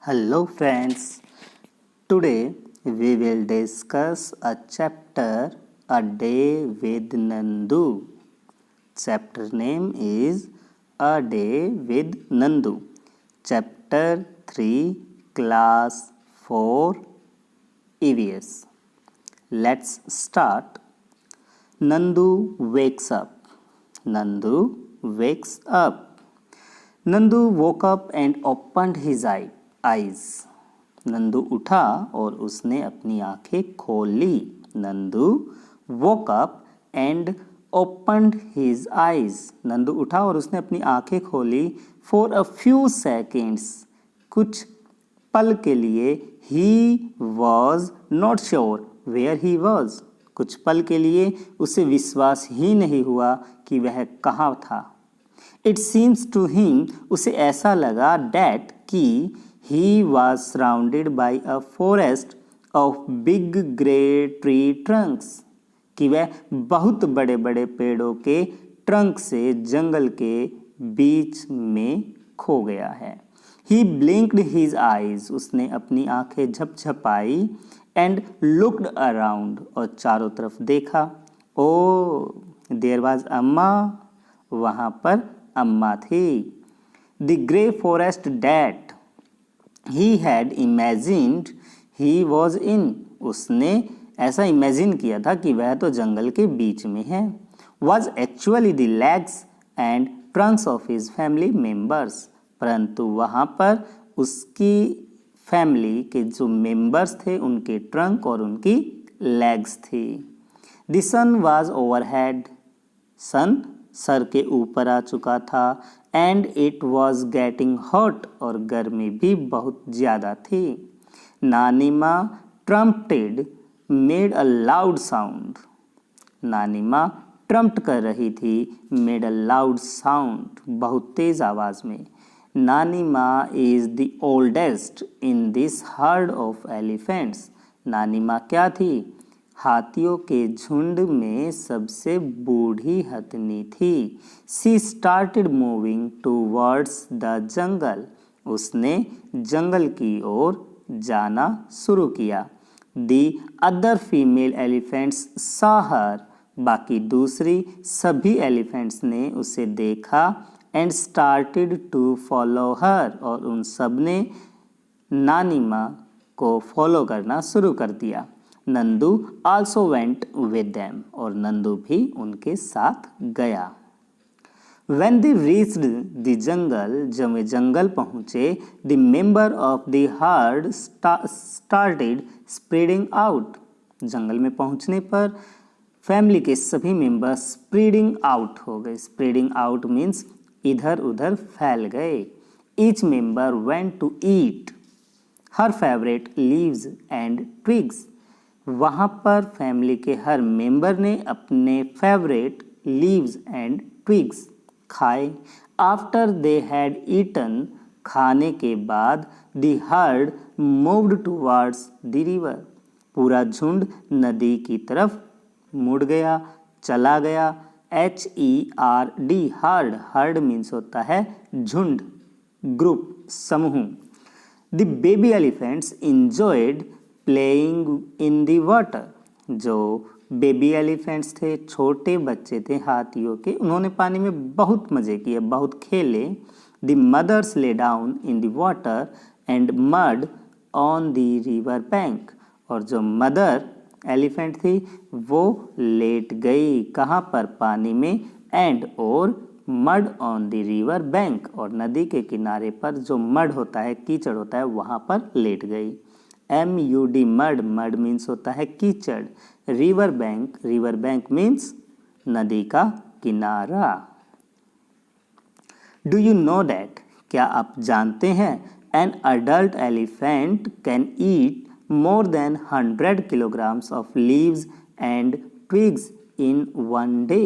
Hello friends, today we will discuss a chapter A Day with Nandu. Chapter name is A Day with Nandu. Chapter 3 Class 4 EVS. Let's start. Nandu wakes up. Nandu wakes up. Nandu woke up and opened his eyes. Nandu उठा और उसने अपनी आंखें खोल ली. Nandu woke up and opened his eyes. Nandu उठा और उसने अपनी आंखें खोली. For a few seconds, कुछ पल के लिए he was not sure where he was. कुछ पल के लिए उसे विश्वास ही नहीं हुआ कि वह कहाँ था. It seems to him, उसे ऐसा लगा that कि he was surrounded by a forest of big grey tree trunks, कि वह बहुत बड़े बड़े पेड़ों के ट्रंक से जंगल के बीच में खो गया है. He blinked his eyes, उसने अपनी आंखें झपझपाई and looked around, और चारों तरफ देखा. Oh, there was अम्मा, वहाँ पर अम्मा थी. The grey forest that he had imagined he was in, उसने ऐसा इमेजिन किया था कि वह तो जंगल के बीच में है. Was actually the legs and trunks of his family members, परंतु वहाँ पर उसकी फैमिली के जो मेंबर्स थे उनके ट्रंक और उनकी लेग्स थी. The sun was overhead, sun सर के ऊपर आ चुका था. And it was getting hot, और गर्मी भी बहुत ज़्यादा थी. Nanima trumpeted made a loud sound, Nanima trumpet कर रही थी. मेड अ लाउड साउंड, बहुत तेज़ आवाज़ में. Nanima is the oldest in this herd of elephants, Nanima क्या थी? हाथियों के झुंड में सबसे बूढ़ी हथनी थी. She started moving towards the jungle, उसने जंगल की ओर जाना शुरू किया. The other female elephants saw her, बाकी दूसरी सभी एलिफेंट्स ने उसे देखा. And started to follow her, और उन सब ने नानीमा को फॉलो करना शुरू कर दिया. Nandu also went with them, और नंदू भी उनके साथ गया. When they reached the jungle, जब वे जंगल पहुँचे, the member of the herd started spreading out. जंगल में पहुँचने पर फैमिली के सभी मेंबर स्प्रेडिंग आउट हो गए. स्प्रेडिंग आउट मीन्स इधर उधर फैल गए. Each member went to eat her favorite leaves and twigs. वहाँ पर फैमिली के हर मेंबर ने अपने फेवरेट लीव्स एंड ट्विग्स खाए. आफ्टर दे हैड ईटन, खाने के बाद the heard moved towards the river, पूरा झुंड नदी की तरफ मुड़ गया, चला गया. HERD, हर्ड, हर्ड मीन्स होता है झुंड, ग्रुप, समूह. The baby elephants enjoyed playing in the water, जो बेबी एलिफेंट्स थे, छोटे बच्चे थे हाथियों के, उन्होंने पानी में बहुत मज़े किए, बहुत खेले. The mothers lay down in the water and mud on the river bank, और जो मदर एलिफेंट थी वो लेट गई, कहाँ पर? पानी में. एंड और mud on the river bank, और नदी के किनारे पर जो मड होता है, कीचड़ होता है, वहाँ पर लेट गई. MUD, मड, मड मीन्स होता है कीचड़. River bank, river bank means नदी का किनारा. डू यू नो दैट, क्या आप जानते हैं? An adult elephant can eat more than 100 kilograms of leaves and twigs in one day,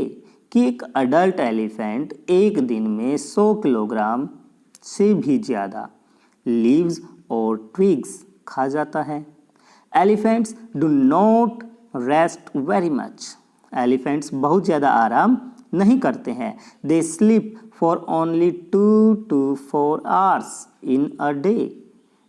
कि एक अडल्ट एलिफेंट एक दिन में 100 किलोग्राम से भी ज़्यादा लीव्स और ट्विग्स खा जाता है. Elephants do not rest very much, elephants बहुत ज़्यादा आराम नहीं करते हैं. They sleep for only 2 to 4 hours in a day,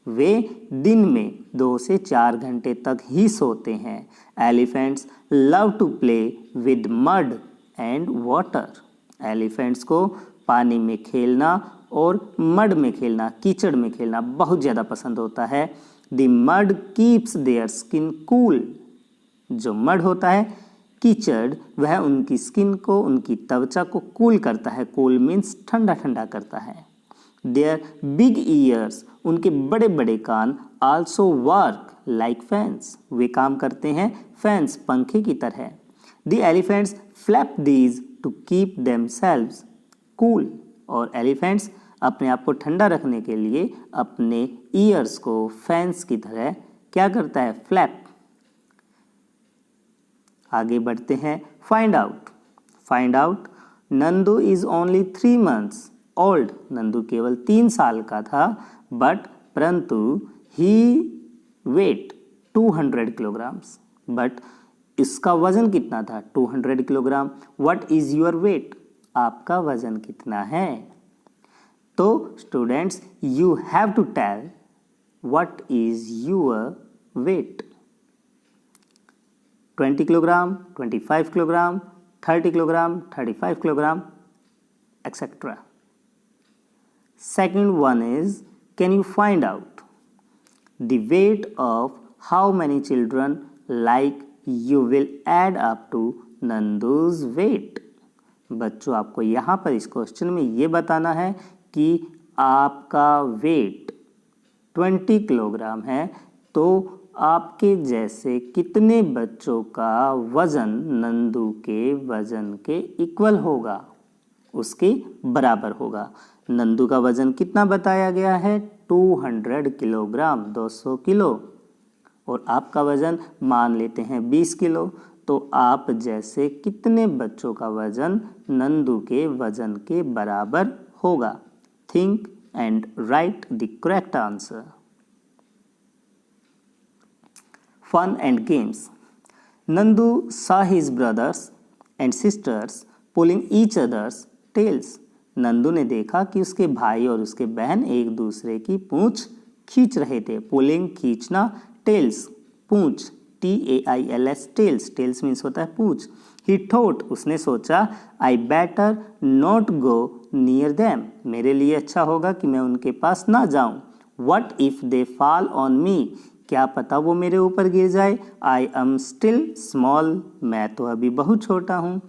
वे दिन में 2 से 4 घंटे तक ही सोते हैं। Elephants love to play with mud and water. Elephants को पानी में खेलना और मड में खेलना, कीचड़ में खेलना बहुत ज़्यादा पसंद होता है। The mud keeps their skin cool. जो मड होता है, कीचड़, वह उनकी स्किन को, उनकी त्वचा को कूल करता है। कूल मीन्स ठंडा ठंडा करता है। देयर बिग ईयर्स, उनके बड़े बड़े कान, आल्सो वर्क लाइक फैंस, वे काम करते हैं फैंस, पंखे की तरह। The elephants flap these two keep themselves cool. और एलिफेंट्स अपने आप को ठंडा रखने के लिए अपने ईयर्स को फैंस की तरह क्या करता है, फ्लैप। आगे बढ़ते हैं। Find out. Find out, Nandu is only 3 months old. Nandu केवल 3 साल का था, बट परंतु ही वेट 200 किलोग्राम्स। बट इसका वजन कितना था, 200 kilogram. What is your weight, आपका वजन कितना है। तो students, you have to tell what is your weight. 20 kilogram, 25 kilogram, 30 kilogram, 35 kilogram, etc. Second one is, can you find out the weight of how many children, like you will add up to Nandu's weight? बच्चों, आपको यहाँ पर इस question में ये बताना है कि आपका वेट 20 किलोग्राम है, तो आपके जैसे कितने बच्चों का वजन नंदू के वजन के इक्वल होगा, उसके बराबर होगा। नंदू का वजन कितना बताया गया है, 200 किलोग्राम, 200 किलो। और आपका वजन मान लेते हैं 20 किलो। तो आप जैसे कितने बच्चों का वजन नंदू के वजन के बराबर होगा। Think and right the correct answer. Fun and games. Nandu saw his brothers and sisters pulling each other's tails. Nandu ने देखा कि उसके भाई और उसके बहन एक दूसरे की पूंछ खींच रहे थे। पुलिंग, खींचना, टेल्स, पूंछ, TAILS, टेल्स। टेल्स मीन्स होता है पूंछ। He thought, उसने सोचा, I better not go near them, मेरे लिए अच्छा होगा कि मैं उनके पास ना जाऊं। What if they fall on me, क्या पता वो मेरे ऊपर गिर जाए। I am still small, मैं तो अभी बहुत छोटा हूँ।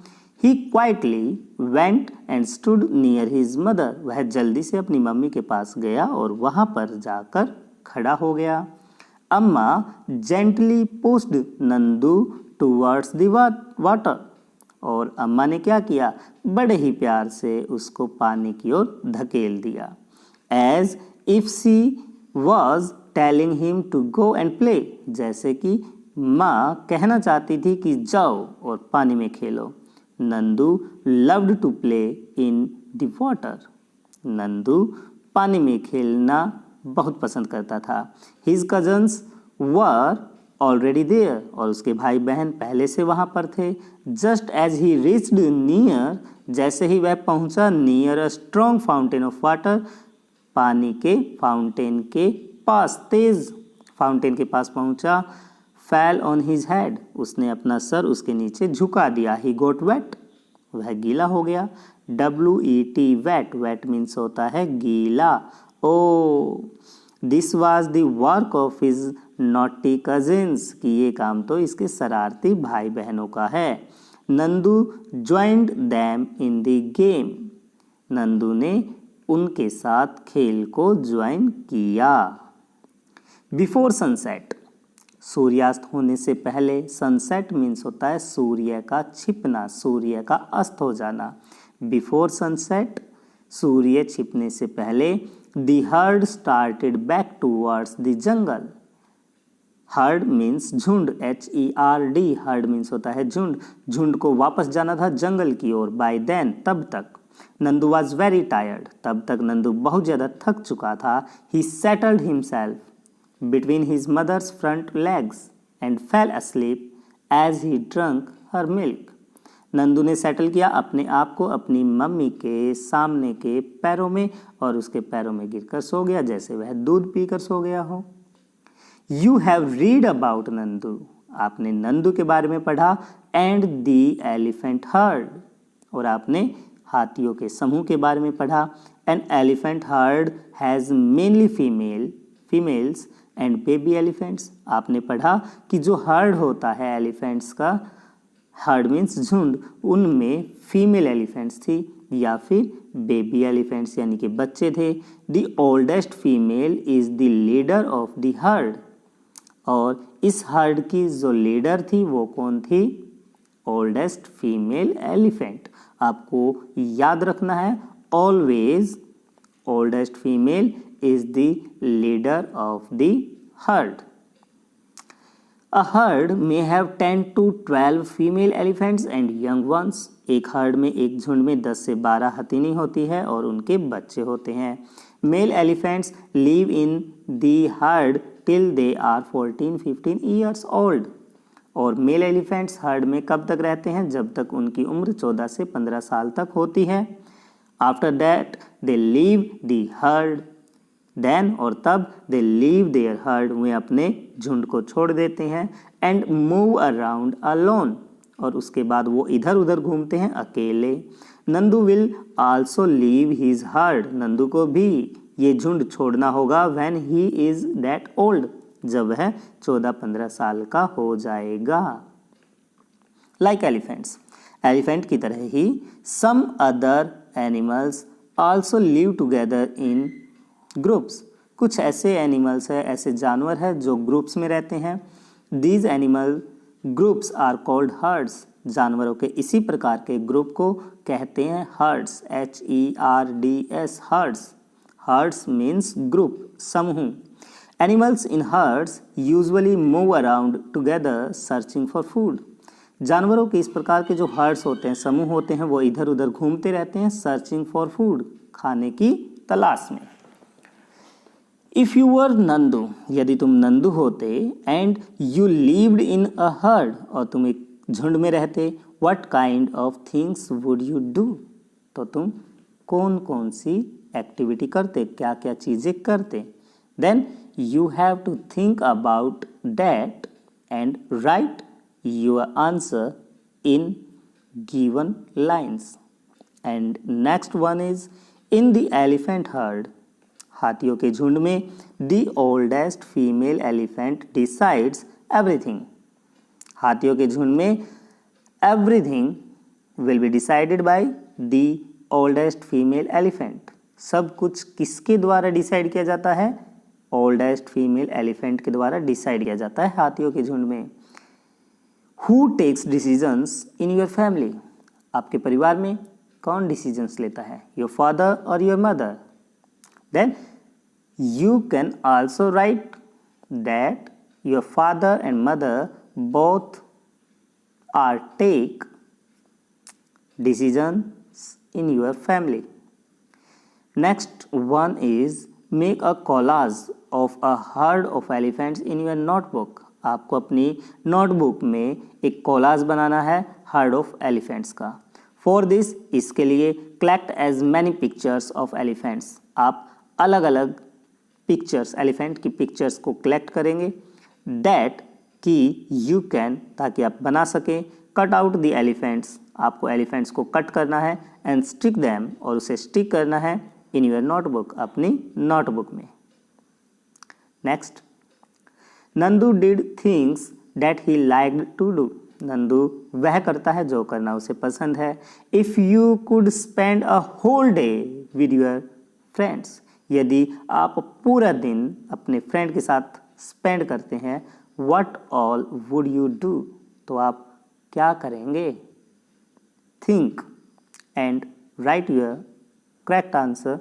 He quietly went and stood near his mother, वह जल्दी से अपनी मम्मी के पास गया और वहाँ पर जाकर खड़ा हो गया। अम्मा gently pushed Nandu towards the water, और अम्मा ने क्या किया, बड़े ही प्यार से उसको पानी की ओर धकेल दिया। As if she was telling him to go and play, जैसे कि माँ कहना चाहती थी कि जाओ और पानी में खेलो। Nandu loved to play in the water, Nandu पानी में खेलना बहुत पसंद करता था। His cousins were already there, और उसके भाई बहन पहले से वहाँ पर थे। Just as he reached near, जैसे ही वह पहुँचा near a strong fountain of water, पानी के फाउंटेन के पास, तेज फाउंटेन के पास पहुंचा। fell on his head, उसने अपना सर उसके नीचे झुका दिया। he got wet, वह गीला हो गया। WET, wet, wet मीन्स होता है गीला। oh, this was the work of his naughty cousins, कि ये काम तो इसके शरारती भाई बहनों का है। Nandu joined them in the game, Nandu ने उनके साथ खेल को ज्वाइन किया। बिफोर सनसेट, सूर्यास्त होने से पहले। सनसेट मीन्स होता है सूर्य का छिपना, सूर्य का अस्त हो जाना। बिफोर सनसेट, सूर्य छिपने से पहले। The heard started back towards the jungle. Heard means झुंड, HERD, हर्ड मीन्स होता है झुंड। झुंड को वापस जाना था जंगल की ओर। बाय देन, तब तक। नंदू वॉज वेरी टायर्ड, तब तक नंदू बहुत ज़्यादा थक चुका था। He settled himself between his mother's front legs and fell asleep as he drank her milk. Nandu ने सेटल किया अपने आप को अपनी मम्मी के सामने के पैरों में और उसके पैरों में गिरकर सो गया जैसे वह दूध पीकर सो गया हो। You have read about Nandu, आपने नंदू के बारे में पढ़ा, एंड दी एलिफेंट हर्ड, और आपने हाथियों के समूह के बारे में पढ़ा। An elephant heard has mainly females and baby elephants, आपने पढ़ा कि जो हर्ड होता है एलिफेंट्स का, हर्ड मीन्स झुंड, उनमें फीमेल एलिफेंट्स थी या फिर बेबी एलिफेंट्स यानी कि बच्चे थे। The oldest female is the leader of the heard, और इस हर्ड की जो लीडर थी वो कौन थी? Oldest female elephant. आपको याद रखना है always oldest female is the leader of the heard. A herd may have 10 to 12 female elephants and young ones. एक हर्ड में, एक झुंड में 10 से 12 हथिनी होती है और उनके बच्चे होते हैं। Male elephants live in the herd till they are 14-15 years old. और मेल एलिफेंट्स हर्ड में कब तक रहते हैं? जब तक उनकी उम्र 14 से 15 साल तक होती है। After that they leave the herd. Then, और तब, दे लीव देयर हर्ड, वे अपने झुंड को छोड़ देते हैं। एंड मूव अराउंड अलोन, और उसके बाद वो इधर उधर घूमते हैं अकेले। Nandu will also leave his heard, Nandu को भी ये झुंड छोड़ना होगा when he is that old, जब वह 14-15 साल का हो जाएगा। लाइक एलिफेंट्स, एलिफेंट की तरह ही some other animals also live together in groups, कुछ ऐसे एनिमल्स है, ऐसे जानवर है जो ग्रुप्स में रहते हैं। These animal groups are called herds, जानवरों के इसी प्रकार के ग्रुप को कहते हैं herds, HERDS, herds. Herds means group, समूह। Animals in herds usually move around together searching for food, जानवरों के इस प्रकार के जो हर्ड्स होते हैं, समूह होते हैं, वो इधर उधर घूमते रहते हैं सर्चिंग फॉर फूड, खाने की तलाश में। इफ यू वर नंदू, यदि तुम नंदू होते, and you lived in a herd, और तुम एक झुंड में रहते, what kind of things would you do, तो तुम कौन कौन सी एक्टिविटी करते, क्या क्या चीज़ें करते। Then you have to think about that and write your answer in given lines. And next one is in the elephant herd, हाथियों के झुंड में, the oldest female elephant decides everything, हाथियों के झुंड में everything will be decided by the oldest female elephant, सब कुछ किसके द्वारा डिसाइड किया जाता है? ओल्डेस्ट फीमेल एलिफेंट के द्वारा डिसाइड किया जाता है हाथियों के झुंड में। Who takes decisions in your family, आपके परिवार में कौन डिसीजंस लेता है? योर फादर और your mother. Then you can also write that your father and mother both are take decisions in your family. Next one is make a collage of a herd of elephants in your notebook. आपको अपनी notebook में एक collage बनाना है herd of elephants का। For this, इसके लिए collect as many pictures of elephants, आप अलग अलग पिक्चर्स, एलिफेंट की पिक्चर्स को कलेक्ट करेंगे। दैट कि यू कैन, ताकि आप बना सकें, कट आउट द एलिफेंट्स, आपको एलिफेंट्स को कट करना है, एंड स्टिक दैम, और उसे स्टिक करना है इन योर नोटबुक, अपनी नोटबुक में। Next, Nandu did things that he liked to do, Nandu वह करता है जो करना उसे पसंद है। If you could spend a whole day with your friends, यदि आप पूरा दिन अपने फ्रेंड के साथ स्पेंड करते हैं, what all would you do, तो आप क्या करेंगे? Think and write your correct answer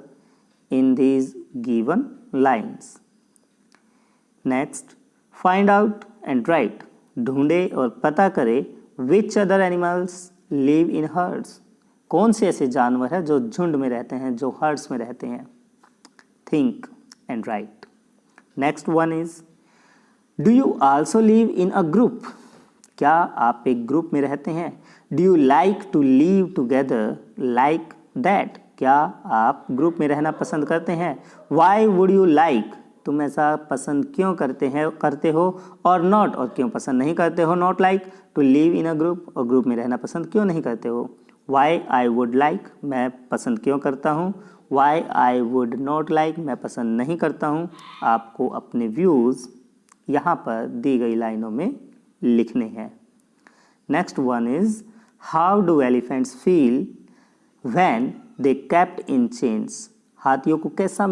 in these given lines. Next, find out and right, ढूंढे और पता करें which other animals live in hertz, कौन से ऐसे जानवर हैं जो झुंड में रहते हैं, जो हर्ड्स में रहते हैं। Think and write. Next one is, do you also live in a group, क्या आप एक ग्रुप में रहते हैं? Do you like to live together like that, क्या आप ग्रुप में रहना पसंद करते हैं? वाई वुड यू लाइक, तुम ऐसा पसंद क्यों करते हो? और नॉट, और क्यों पसंद नहीं करते हो? Not like to live in a group, और ग्रुप में रहना पसंद क्यों नहीं करते हो? वाई आई वुड लाइक, मैं पसंद क्यों करता हूँ? Why I would not like, मैं पसंद नहीं करता हूँ। आपको अपने व्यूज़ यहाँ पर दी गई लाइनों में लिखने हैं। Next one is how do elephants feel when they kept in chains, हाथियों को कैसा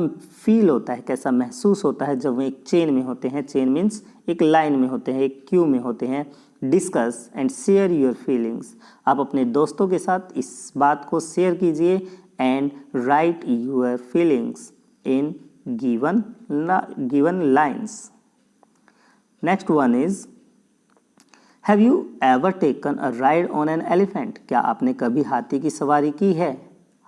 फील होता है, कैसा महसूस होता है जब वो एक चेन में होते हैं? चेन मीन्स एक लाइन में होते हैं, एक क्यू में होते हैं। Discuss and share your feelings, आप अपने दोस्तों के साथ इस बात को शेयर कीजिए। And write your feelings in given lines. Next one is have you ever taken a ride on an elephant, क्या आपने कभी हाथी की सवारी की है?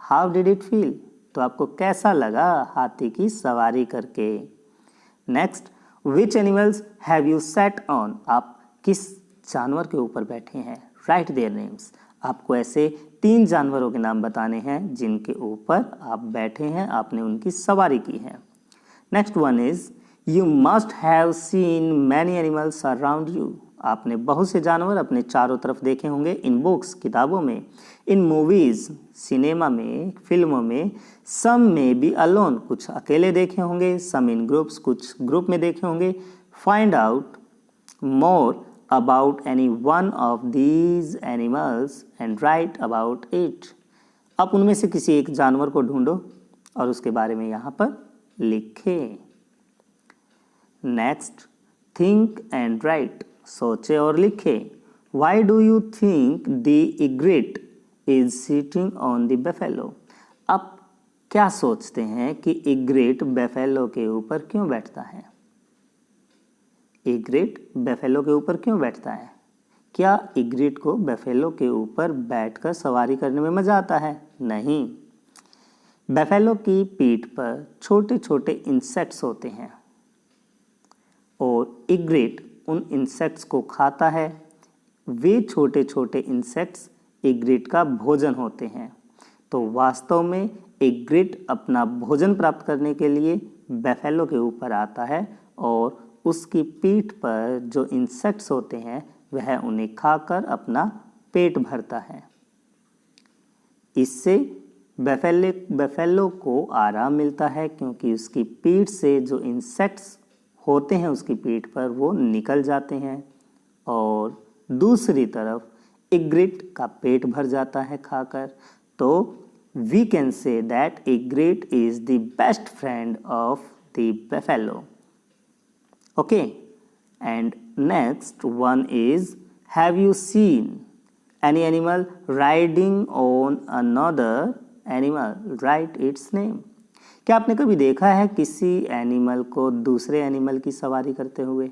हाउ डिड इट फील, तो आपको कैसा लगा हाथी की सवारी करके? Next, which animals have you set on, आप किस जानवर के ऊपर बैठे हैं? राइट देयर नेम्स, आपको ऐसे 3 जानवरों के नाम बताने हैं जिनके ऊपर आप बैठे हैं, आपने उनकी सवारी की है। Next one is you must have seen many animals around you, आपने बहुत से जानवर अपने चारों तरफ देखे होंगे। इन बुक्स, किताबों में, इन मूवीज, सिनेमा में, फिल्मों में, सम में बी अलोन, कुछ अकेले देखे होंगे, सम इन ग्रुप्स, कुछ ग्रुप में देखे होंगे। Find out more about any one of these animals and right about it, आप उनमें से किसी एक जानवर को ढूंढो और उसके बारे में यहाँ पर लिखें। नेक्स्ट, थिंक एंड राइट, सोचे और लिखे। Why do you think the egret is sitting on the buffalo, आप क्या सोचते हैं कि इग्रेट बेफेलो के ऊपर क्यों बैठता है? इग्रेट बेफेलो के ऊपर क्यों बैठता है? क्या इग्रेट को बेफेलो के ऊपर बैठकर सवारी करने में मजा आता है? नहीं। बेफेलो की पीठ पर छोटे छोटे इंसेक्ट्स होते हैं और इग्रेट उन इंसेक्ट्स को खाता है। वे छोटे छोटे इंसेक्ट्स इग्रेट का भोजन होते हैं। तो वास्तव में इग्रेट अपना भोजन प्राप्त करने के लिए बेफेलो के ऊपर आता है और उसकी पीठ पर जो इंसेक्ट्स होते हैं वह उन्हें खाकर अपना पेट भरता है। इससे बेफेलो को आराम मिलता है क्योंकि उसकी पीठ से जो इंसेक्ट्स होते हैं उसकी पीठ पर वो निकल जाते हैं और दूसरी तरफ इग्रेट का पेट भर जाता है खाकर। तो we can say that egret is the best friend of the buffalo. Okay, and next one is have you seen any animal riding on another animal, write its name, क्या आपने कभी देखा है किसी एनिमल को दूसरे एनिमल की सवारी करते हुए?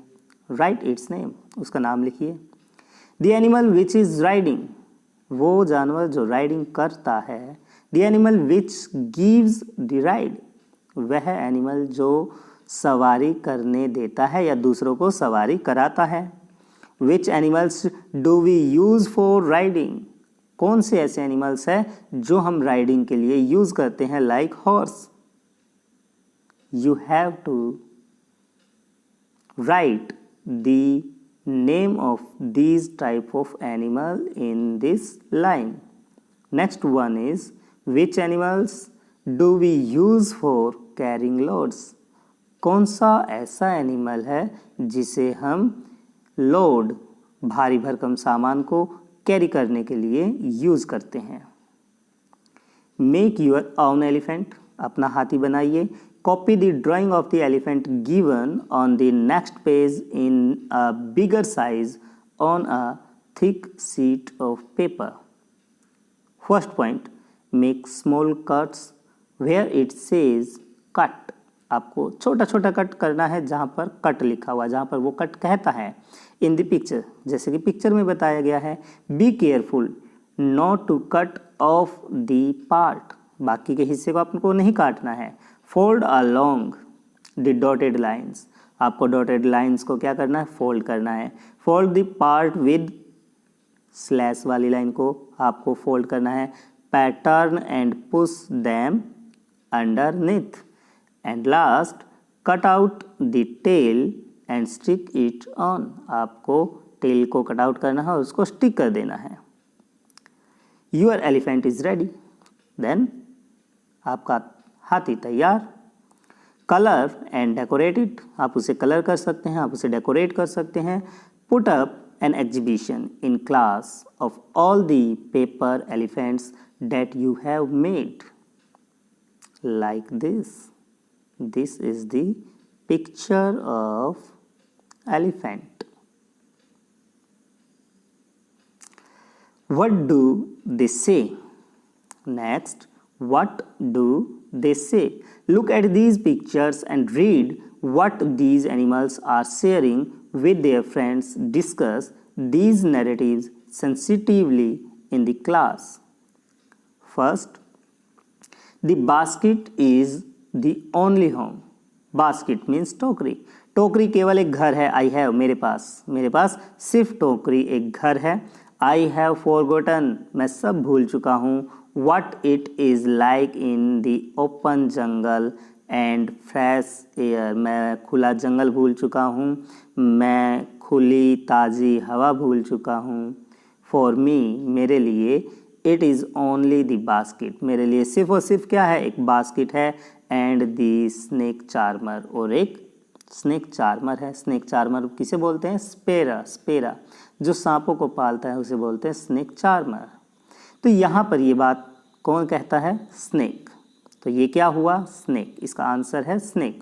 राइट इट्स नेम, उसका नाम लिखिए। The animal which is riding, वो जानवर जो राइडिंग करता है। The animal which gives the ride, वह एनिमल जो सवारी करने देता है या दूसरों को सवारी कराता है। Which animals do we use for riding, कौन से ऐसे एनिमल्स हैं जो हम राइडिंग के लिए यूज करते हैं? Like horse. You have to write the name of these type of animal in this line. Next one is which animals do we use for carrying loads? कौन सा ऐसा एनिमल है जिसे हम लोड, भारी भरकम सामान को कैरी करने के लिए यूज करते हैं? Make your own elephant, अपना हाथी बनाइए। Copy the drawing of the elephant given on the next page in a bigger size on a thick sheet of paper. First point, make small cuts where it says cut. आपको छोटा छोटा cut करना है जहाँ पर cut लिखा हुआ, जहाँ पर वो कट कहता है। In the picture, जैसे कि पिक्चर में बताया गया है, be careful not to cut off the part. बाकी के हिस्से को आपको नहीं काटना है। Fold along the dotted lines, आपको dotted lines को क्या करना है? फोल्ड करना है। Fold the part with slash वाली लाइन को आपको फोल्ड करना है, pattern and push them underneath, and last cut out the tail and stick it on, आपको टेल को कट आउट करना है और उसको स्टिक कर देना है। Your elephant is ready, then आपका हाथी तैयार। कलर एंड डेकोरेट इट, आप उसे कलर कर सकते हैं, आप उसे डेकोरेट कर सकते हैं। Put up an exhibition in class of all the paper elephants that you have made, like this. This is the picture of elephant. What do they say? Next, what do they say? Look at these pictures and read what these animals are sharing with their friends. Discuss these narratives sensitively in the class. First, the basket is the only home. Basket means टोकरी। टोकरी केवल एक घर है। I have, मेरे पास सिर्फ टोकरी एक घर है। I have forgotten, मैं सब भूल चुका हूँ। What it is like in the open jungle and fresh air, मैं खुला जंगल भूल चुका हूँ, मैं खुली ताज़ी हवा भूल चुका हूँ। For me, मेरे लिए, it is only the basket, मेरे लिए सिर्फ और सिर्फ क्या है, एक बास्केट है, and the snake charmer, और एक स्नेक चार्मर है। स्नेक चार्मर किसे बोलते हैं? स्पेरा, जो सांपों को पालता है उसे बोलते हैं स्नेक चार्मर। तो यहाँ पर ये बात कौन कहता है? स्नेक। तो ये क्या हुआ? स्नेक, इसका आंसर है snake.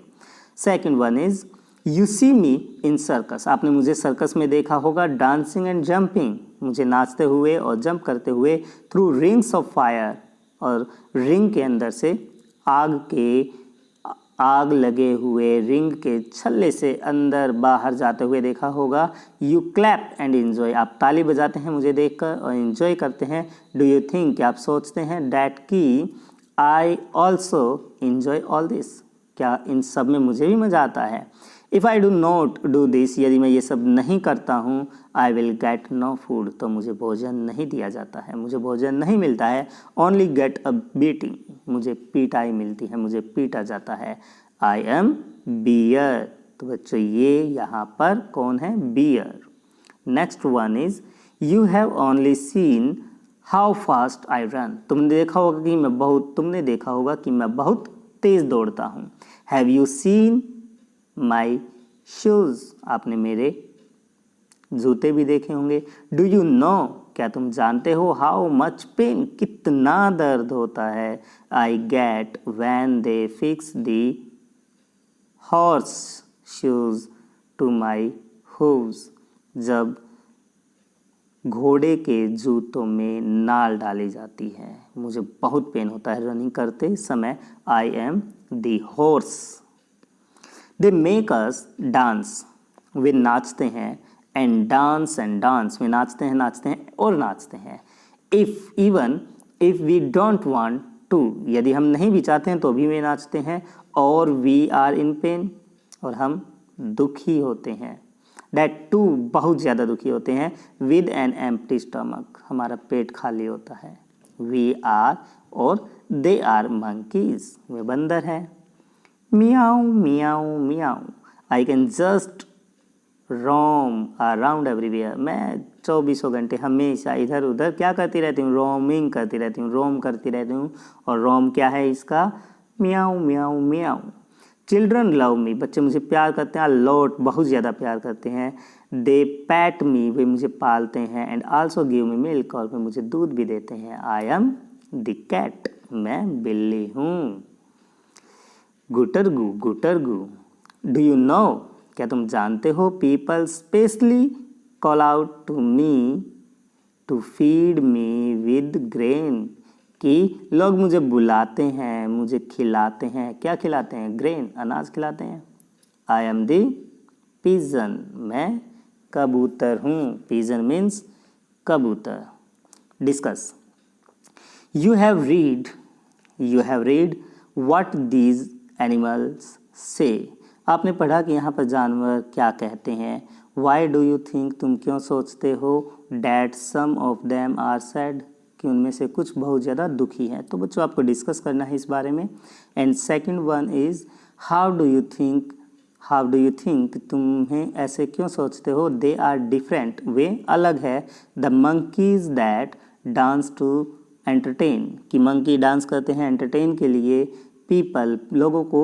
Second one is you see me in circus, आपने मुझे सर्कस में देखा होगा। डांसिंग एंड जंपिंग, मुझे नाचते हुए और जंप करते हुए। थ्रू रिंग्स ऑफ फायर, और रिंग के अंदर से आग लगे हुए रिंग के छल्ले से अंदर बाहर जाते हुए देखा होगा। यू क्लैप एंड एंजॉय, आप ताली बजाते हैं मुझे देखकर और एंजॉय करते हैं। डू यू थिंक, क्या आप सोचते हैं? डैट की I also enjoy all this, क्या इन सब में मुझे भी मज़ा आता है। If I do not do this, यदि मैं ये सब नहीं करता हूँ, I will get no food, तो मुझे भोजन नहीं दिया जाता है, मुझे भोजन नहीं मिलता है। ओनली गेट अ बीटिंग, मुझे पीटाई मिलती है, मुझे पीटा जाता है। आई एम बियर, तो बच्चों ये यहाँ पर कौन है? Bear. Next one is you have only seen how fast I run, तुमने देखा होगा कि मैं बहुत तेज़ दौड़ता हूँ। Have you seen my shoes, आपने मेरे जूते भी देखे होंगे। डू यू नो, क्या तुम जानते हो? हाउ मच पेन, कितना दर्द होता है। I get when they fix the horse shoes to my hooves, जब घोड़े के जूतों में नाल डाली जाती है, मुझे बहुत पेन होता है रनिंग करते समय। I am the horse. They make us dance, वे नाचते हैं। एंड डांस, वे नाचते हैं और नाचते हैं। Even if we don't want to, यदि हम नहीं भी चाहते हैं तो भी वे नाचते हैं। और वी आर इन पेन, और हम दुखी होते हैं। डैट टू, बहुत ज़्यादा दुखी होते हैं। विद एन एम्प्टी स्टमक, हमारा पेट खाली होता है। वी आर, और दे आर मंकीज, वे बंदर हैं। Meow meow meow, I can just roam around everywhere, मैं 24 घंटे हमेशा इधर उधर क्या करती रहती हूँ? रोमिंग करती रहती हूँ, रोम करती रहती हूँ। और रोम क्या है इसका? मियाऊ मियाऊ मियाऊ। चिल्ड्रन लव मी, बच्चे मुझे प्यार करते हैं। लॉट, बहुत ज़्यादा प्यार करते हैं। दे पैट मी, वे मुझे पालते हैं। And also give me milk, और वे मुझे दूध भी देते हैं। आई एम द कैट, मैं बिल्ली हूँ। गुटरगु गुटरगु, डू यू नो, क्या तुम जानते हो? People specially call out to me to feed me with grain, कि लोग मुझे बुलाते हैं, मुझे खिलाते हैं। क्या खिलाते हैं? ग्रेन, अनाज खिलाते हैं। आई एम दी पिजन, मैं कबूतर हूँ। पिजन मीन्स कबूतर। Discuss, you have read what these animals से, आपने पढ़ा कि यहाँ पर जानवर क्या कहते हैं। वाई डू यू थिंक, तुम क्यों सोचते हो, that some of them are sad, कि उनमें से कुछ बहुत ज़्यादा दुखी हैं। तो बच्चों आपको डिस्कस करना है इस बारे में। And second one is how do you think, तुम्हें ऐसे क्यों सोचते हो, दे आर डिफरेंट, वे अलग है, the monkeys that dance to entertain, कि मंकी डांस करते हैं एंटरटेन के लिए, पीपल, लोगों को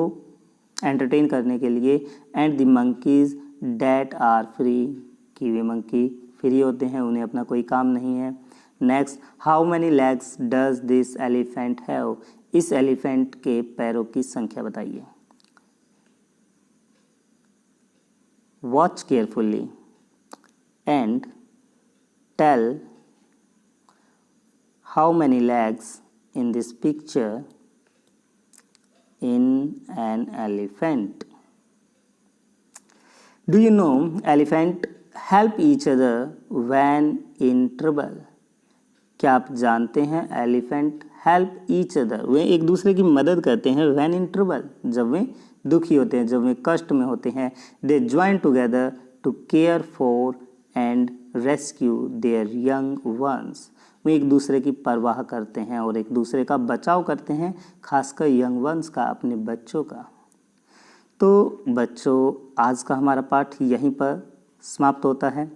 एंटरटेन करने के लिए, and the monkeys that are free, कि वे मंकी फ्री होते हैं, उन्हें अपना कोई काम नहीं है। Next, how many legs does this elephant have, इस एलिफेंट के पैरों की संख्या बताइए। Watch carefully and tell how many legs in this picture in an elephant. Do you know elephant help each other when in trouble? क्या आप जानते हैं एलिफेंट हेल्प ईच अदर, वे एक दूसरे की मदद करते हैं, व्हेन इन ट्रबल, जब वे दुखी होते हैं, जब वे कष्ट में होते हैं। They join together to care for and rescue their young ones, वे एक दूसरे की परवाह करते हैं और एक दूसरे का बचाव करते हैं, खासकर यंग वंस का, अपने बच्चों का। तो बच्चों आज का हमारा पाठ यहीं पर समाप्त होता है।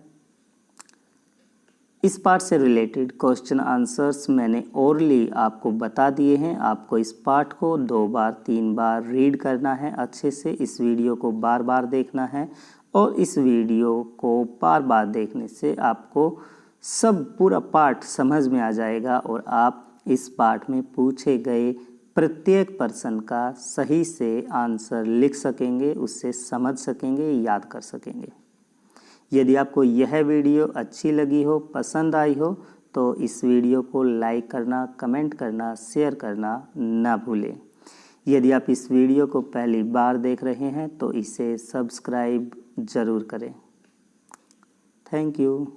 इस पाठ से रिलेटेड क्वेश्चन आंसर्स मैंने ओरली आपको बता दिए हैं। आपको इस पाठ को 2 बार 3 बार रीड करना है अच्छे से, इस वीडियो को बार बार देखना है, और इस वीडियो को बार बार देखने से आपको सब पूरा पाठ समझ में आ जाएगा और आप इस पाठ में पूछे गए प्रत्येक प्रश्न का सही से आंसर लिख सकेंगे, उससे समझ सकेंगे, याद कर सकेंगे। यदि आपको यह वीडियो अच्छी लगी हो, पसंद आई हो, तो इस वीडियो को लाइक करना, कमेंट करना, शेयर करना ना भूलें। यदि आप इस वीडियो को पहली बार देख रहे हैं तो इसे सब्सक्राइब ज़रूर करें। Thank you.